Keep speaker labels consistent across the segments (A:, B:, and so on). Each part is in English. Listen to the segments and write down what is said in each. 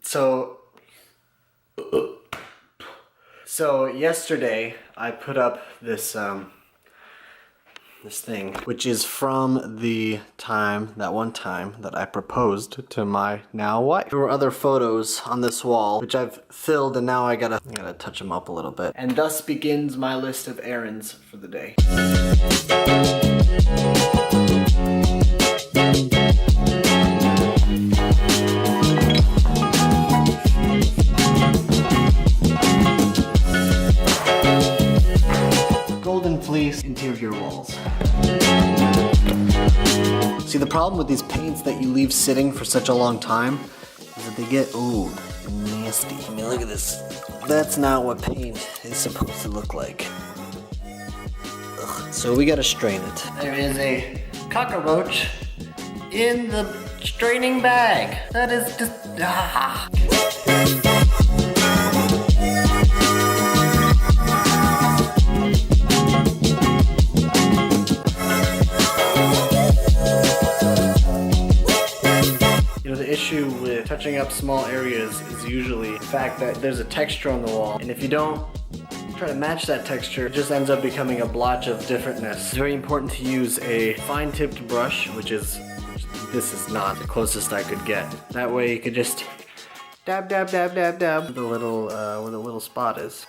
A: So yesterday I put up this this thing, which is from that one time that I proposed to my now wife. There were other photos on this wall, which I've filled, and now I gotta touch them up a little bit. And thus begins my list of errands for the day. Golden fleece interior walls. See, the problem with these paints that you leave sitting for such a long time is that they get, nasty. I mean, look at this. That's not what paint is supposed to look like. Ugh. So we gotta strain it. There is a cockroach in the straining bag. That is just, The issue with touching up small areas is usually the fact that there's a texture on the wall, and if you don't try to match that texture, it just ends up becoming a blotch of differentness. It's very important to use a fine-tipped brush, this is not the closest I could get. That way you could just dab, dab, dab, dab, dab where the little spot is.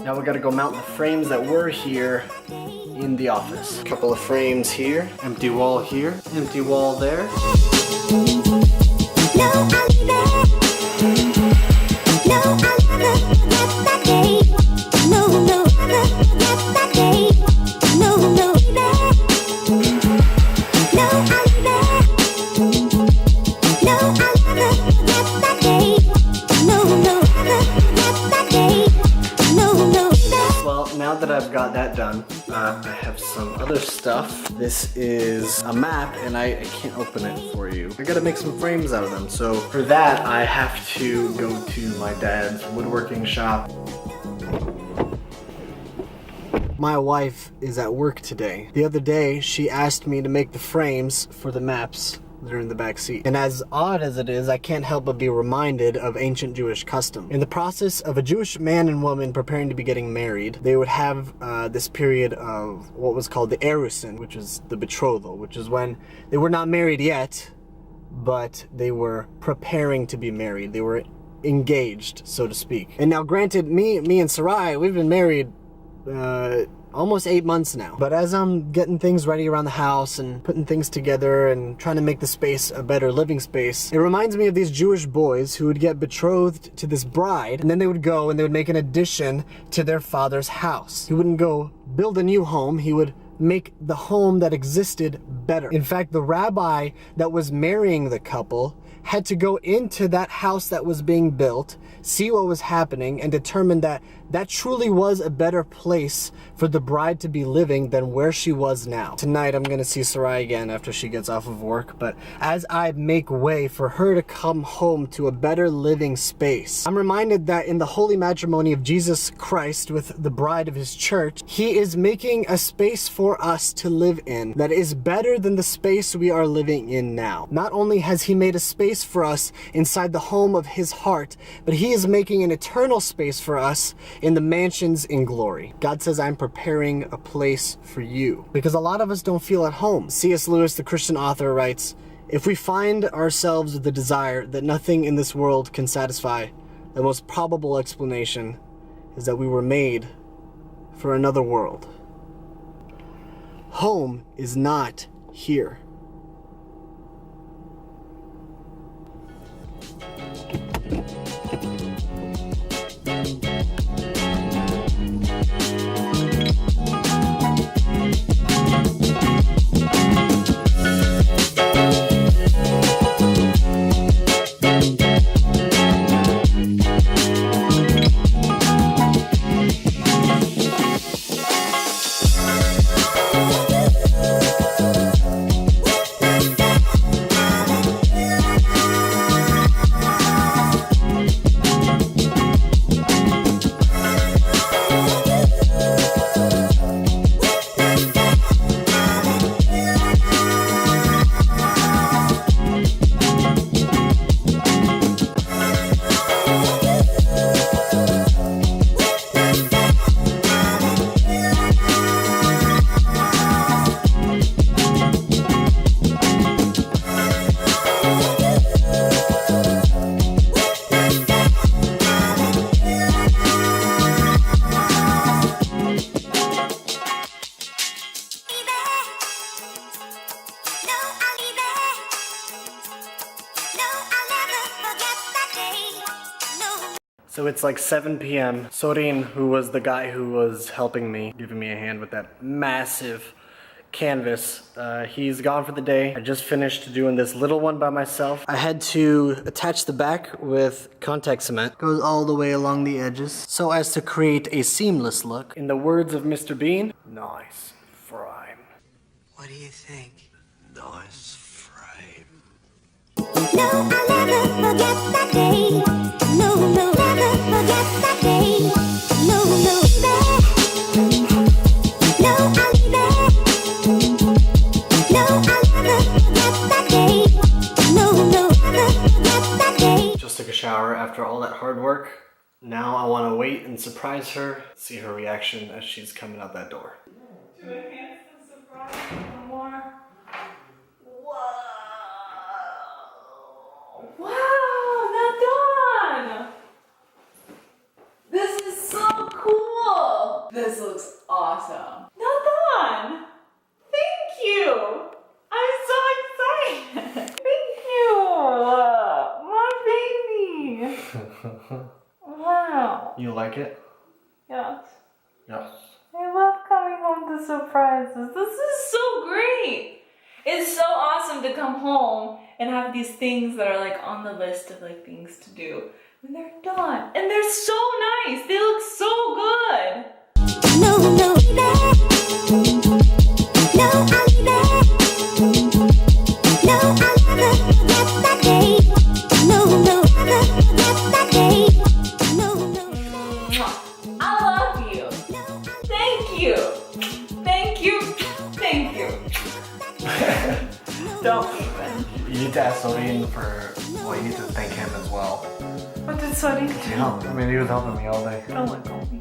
A: Now we gotta go mount the frames that were here in the office. A couple of frames here, empty wall here, empty wall there. Now that I've got that done, I have some other stuff. This is a map, and I can't open it for you. I gotta make some frames out of them. So for that, I have to go to my dad's woodworking shop. My wife is at work today. The other day, she asked me to make the frames for the maps that are in the back seat. And as odd as it is, I can't help but be reminded of ancient Jewish custom. In the process of a Jewish man and woman preparing to be getting married, they would have this period of what was called the erusin, which is the betrothal, which is when they were not married yet, but they were preparing to be married. They were engaged, so to speak. And now granted, me and Sarai, we've been married almost 8 months now. But as I'm getting things ready around the house and putting things together and trying to make the space a better living space, it reminds me of these Jewish boys who would get betrothed to this bride, and then they would go and they would make an addition to their father's house. He wouldn't go build a new home, he would make the home that existed better. In fact, the rabbi that was marrying the couple had to go into that house that was being built, see what was happening, and determine that that truly was a better place for the bride to be living than where she was now. Tonight I'm gonna see Sarai again after she gets off of work, but as I make way for her to come home to a better living space, I'm reminded that in the holy matrimony of Jesus Christ with the bride of his church, he is making a space for us to live in that is better than the space we are living in now. Not only has he made a space for us inside the home of his heart, but he is making an eternal space for us in the mansions in glory. God says, I'm preparing a place for you. Because a lot of us don't feel at home. C.S. Lewis, the Christian author, writes, if we find ourselves with the desire that nothing in this world can satisfy, the most probable explanation is that we were made for another world. Home is not here. So it's like 7 p.m. Sorin, who was the guy who was helping me, giving me a hand with that massive canvas, he's gone for the day. I just finished doing this little one by myself. I had to attach the back with contact cement. Goes all the way along the edges so as to create a seamless look. In the words of Mr. Bean, nice frame.
B: What do you think? Nice frame.
C: No, I'll never forget that day. No, no, never forget that day. No, no, baby. No, I'll be there. No, I'll never forget that day. No, no, never forget that day.
A: Just took a shower after all that hard work. Now I want to wait and surprise her, see her reaction as she's coming out that door.
D: To enhance the surprise even more. Whoa! Wow, not done! This is so cool! This looks awesome. Not done! Thank you! I'm so excited! Thank you! My baby! Wow.
A: You like it?
D: Yes.
A: Yes.
D: I love coming home to surprises. This is so great. It's so awesome to come home and have these things that are like on the list of like things to do. And they're done. And they're so nice. They look so good.
C: No, no, baby. No, I'll be there. No, I'll never forget that day. No, no, never forget that day. No, no,
D: Mwah. I love you. Thank you. Thank you. Thank you. Don't even.
A: You need to ask Sorin for, well, you need to thank him as well.
D: What did Sonny do?
A: I mean, he was helping me all day.
D: Don't look at me.